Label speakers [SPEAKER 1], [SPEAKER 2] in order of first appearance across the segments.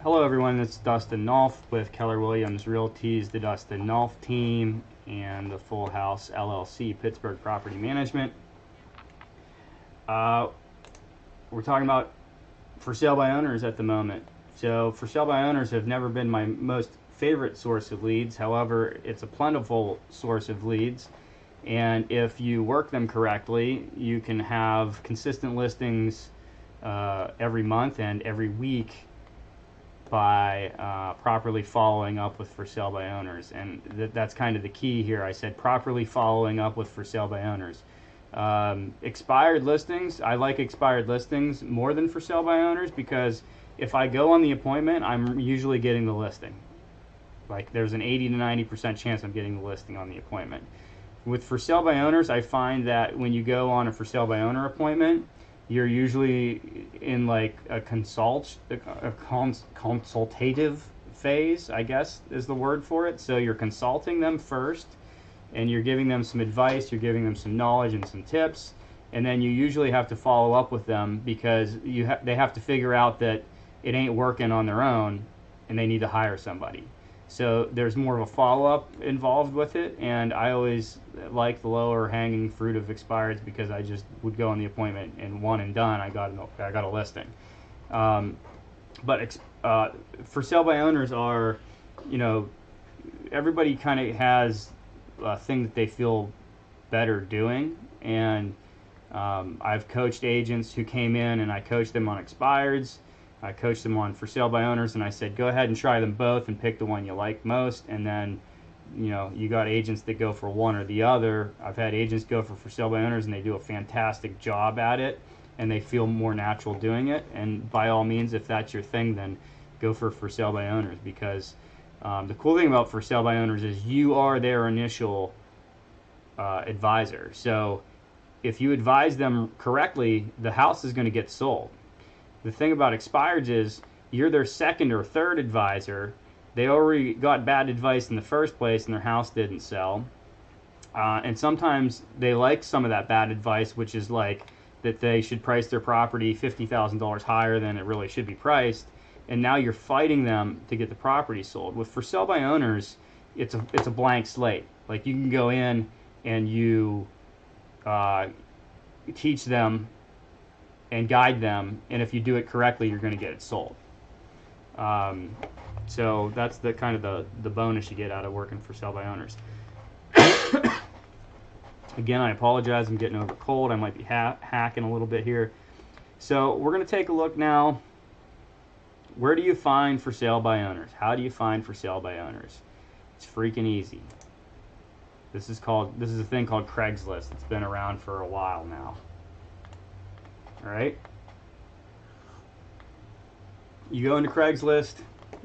[SPEAKER 1] Hello everyone, it's Dustin Nulf with Keller Williams Realty's The Dustin Nulf Team and the Full House LLC Pittsburgh Property Management. We're talking about for sale by owners at the moment. So for sale by owners have never been my most favorite source of leads. However, it's a plentiful source of leads, and if you work them correctly, you can have consistent listings every month and every week by properly following up with for sale by owners. And that's kind of the key here. I said properly following up with for sale by owners. Expired listings, I like expired listings more than for sale by owners, because if I go on the appointment, I'm usually getting the listing. Like there's an 80 to 90% chance I'm getting the listing on the appointment. With for sale by owners, I find that when you go on a for sale by owner appointment, you're usually in like a consultative phase, I guess is the word for it. So you're consulting them first, and you're giving them some advice, you're giving them some knowledge and some tips, and then you usually have to follow up with them because they have to figure out that it ain't working on their own and they need to hire somebody. So there's more of a follow-up involved with it, and I always like the lower hanging fruit of expireds because I just would go on the appointment and one and done, I got a listing. But for sale by owners are, you know, everybody kind of has a thing that they feel better doing, and I've coached agents who came in and I coached them on expireds. I coached them on for sale by owners, and I said, go ahead and try them both and pick the one you like most. And then, you know, you got agents that go for one or the other. I've had agents go for sale by owners, and they do a fantastic job at it, and they feel more natural doing it. And by all means, if that's your thing, then go for sale by owners, because the cool thing about for sale by owners is you are their initial advisor. So if you advise them correctly, the house is going to get sold. The thing about expireds is you're their second or third advisor. They already got bad advice in the first place and their house didn't sell. And sometimes they like some of that bad advice, which is like that they should price their property $50,000 higher than it really should be priced. And now you're fighting them to get the property sold. With for sale by owners, it's a blank slate. Like you can go in and you teach them and guide them, and if you do it correctly, you're going to get it sold. So that's the kind of the bonus you get out of working for sale by owners. Again, I apologize, I'm getting over cold. I might be hacking a little bit here. So we're going to take a look now. Where do you find for sale by owners? How do you find for sale by owners? It's freaking easy. This is a thing called Craigslist. It's been around for a while now. All right, you go into Craigslist.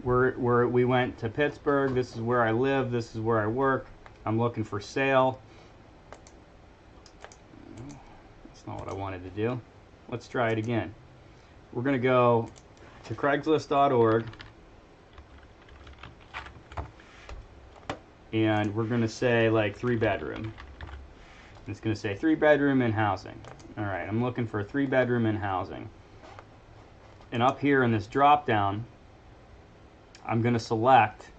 [SPEAKER 1] We went to Pittsburgh. This is where I live. This is where I work. I'm looking for sale. That's not what I wanted to do. Let's try it again. We're going to go to Craigslist.org, and we're going to say like 3-bedroom. It's going to say 3-bedroom in housing. All right, I'm looking for a 3-bedroom in housing. And up here in this drop down, I'm going to select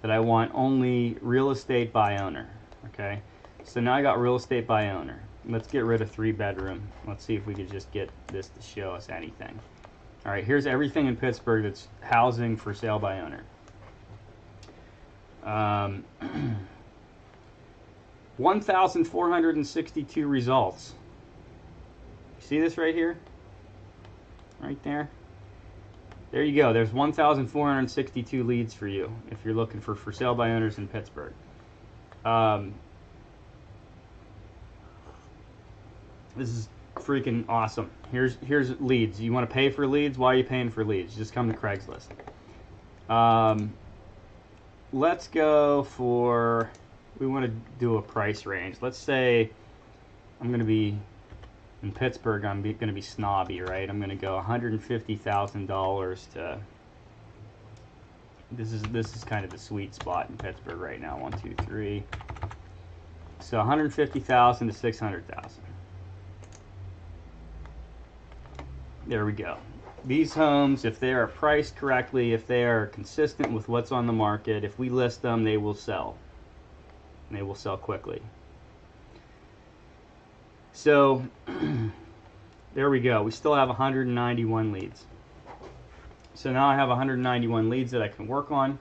[SPEAKER 1] that I want only real estate by owner. Okay, so now I got real estate by owner. Let's get rid of 3-bedroom. Let's see if we could just get this to show us anything. All right, here's everything in Pittsburgh that's housing for sale by owner. 1,462 results. See this right here? Right there? There you go. There's 1,462 leads for you if you're looking for sale by owners in Pittsburgh. This is freaking awesome. Here's leads. You want to pay for leads? Why are you paying for leads? Just come to Craigslist. Let's go for, we want to do a price range. Let's say I'm going to be in Pittsburgh, I'm going to be snobby, right? I'm going to go $150,000 to, this is kind of the sweet spot in Pittsburgh right now. 1, 2, 3. So 150,000 to 600,000. There we go. these homes, if they are priced correctly, if they are consistent with what's on the market, if we list them, they will sell. And they will sell quickly. So there we go. We still have 191 leads. So now I have 191 leads that I can work on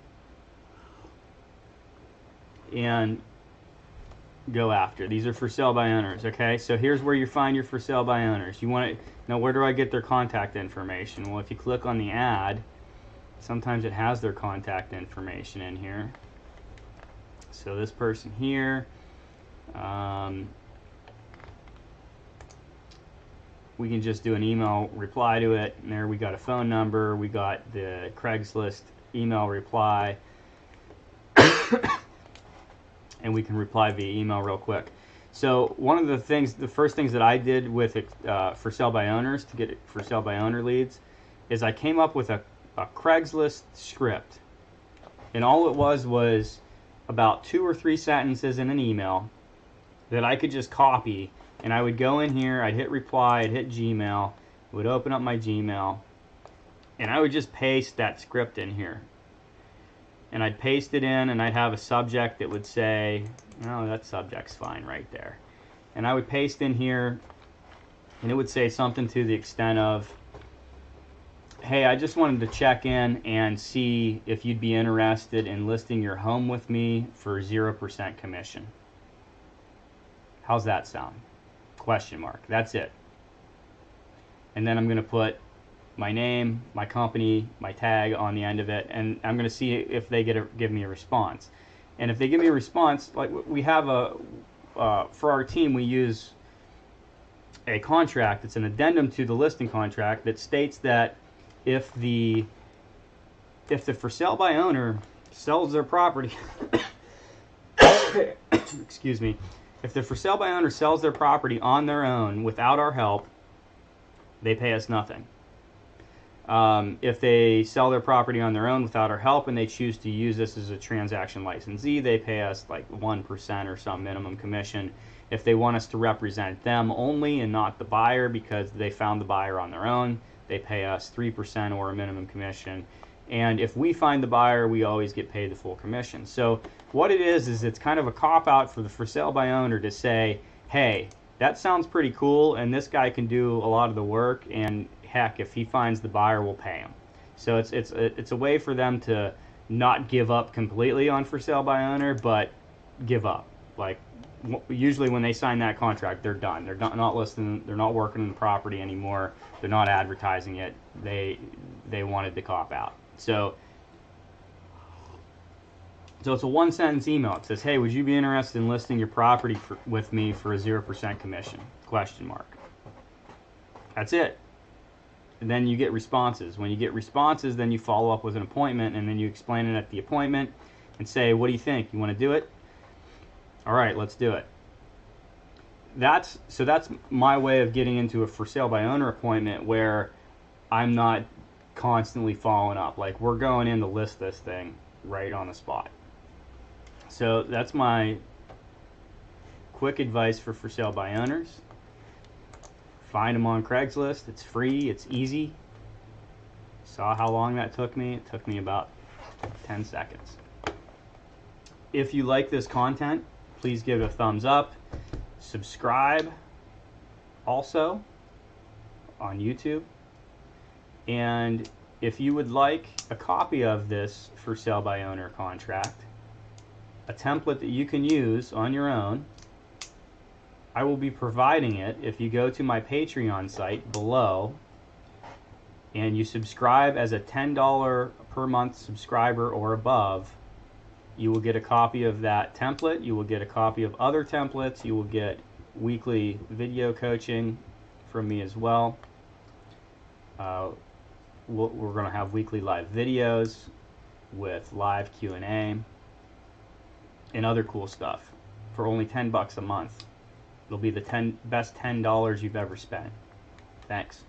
[SPEAKER 1] and go after. These are for sale by owners, okay? So here's where you find your for sale by owners. You want to know, where do I get their contact information? Well, if you click on the ad, sometimes it has their contact information in here. So this person here, we can just do an email reply to it, and there we got a phone number, we got the Craigslist email reply, and we can reply via email real quick. So one of the things, the first things that I did with for sale by owners to get for sale by owner leads is I came up with a Craigslist script, and all it was about 2 or 3 sentences in an email that I could just copy, and I would go in here, I'd hit reply, I'd hit Gmail, it would open up my Gmail, and I would just paste that script in here. And I'd paste it in, and I'd have a subject that would say, oh, that subject's fine right there. And I would paste in here, and it would say something to the extent of, hey, I just wanted to check in and see if you'd be interested in listing your home with me for 0% commission. How's that sound? Question mark. That's it. And then I'm going to put my name, my company, my tag on the end of it, and I'm going to see if they give me a response. And if they give me a response, like we have for our team, we use a contract. It's an addendum to the listing contract that states that if the for sale by owner sells their property, excuse me, if the for sale by owner sells their property on their own without our help, they pay us nothing. If they sell their property on their own without our help and they choose to use this as a transaction licensee, they pay us like 1% or some minimum commission. If they want us to represent them only and not the buyer because they found the buyer on their own, they pay us 3% or a minimum commission. And if we find the buyer, we always get paid the full commission. So what it is it's kind of a cop-out for the for sale by owner to say, hey, that sounds pretty cool, and this guy can do a lot of the work, and heck, if he finds the buyer, we'll pay him. So it's a way for them to not give up completely on for sale by owner, but give up. Like usually when they sign that contract, they're done. They're not listing. They're not working on the property anymore. They're not advertising it. They wanted to cop out. So it's a 1-sentence email. It says, hey, would you be interested in listing your property with me for a 0% commission? Question mark. That's it. And then you get responses. When you get responses, then you follow up with an appointment, and then you explain it at the appointment and say, what do you think? You want to do it? All right, let's do it. That's my way of getting into a for sale by owner appointment where I'm not constantly following up. Like, we're going in to list this thing right on the spot. So that's my quick advice for sale by owners. Find them on Craigslist. It's free. It's easy. Saw how long that took me. It took me about 10 seconds. If you like this content, please give it a thumbs up. Subscribe also on YouTube. And if you would like a copy of this for sale by owner contract, a template that you can use on your own, I will be providing it if you go to my Patreon site below and you subscribe as a $10 per month subscriber or above. You will get a copy of that template. You will get a copy of other templates. You will get weekly video coaching from me as well. We're going to have weekly live videos with live Q&A and other cool stuff for only $10 a month. It'll be the best $10 you've ever spent. Thanks.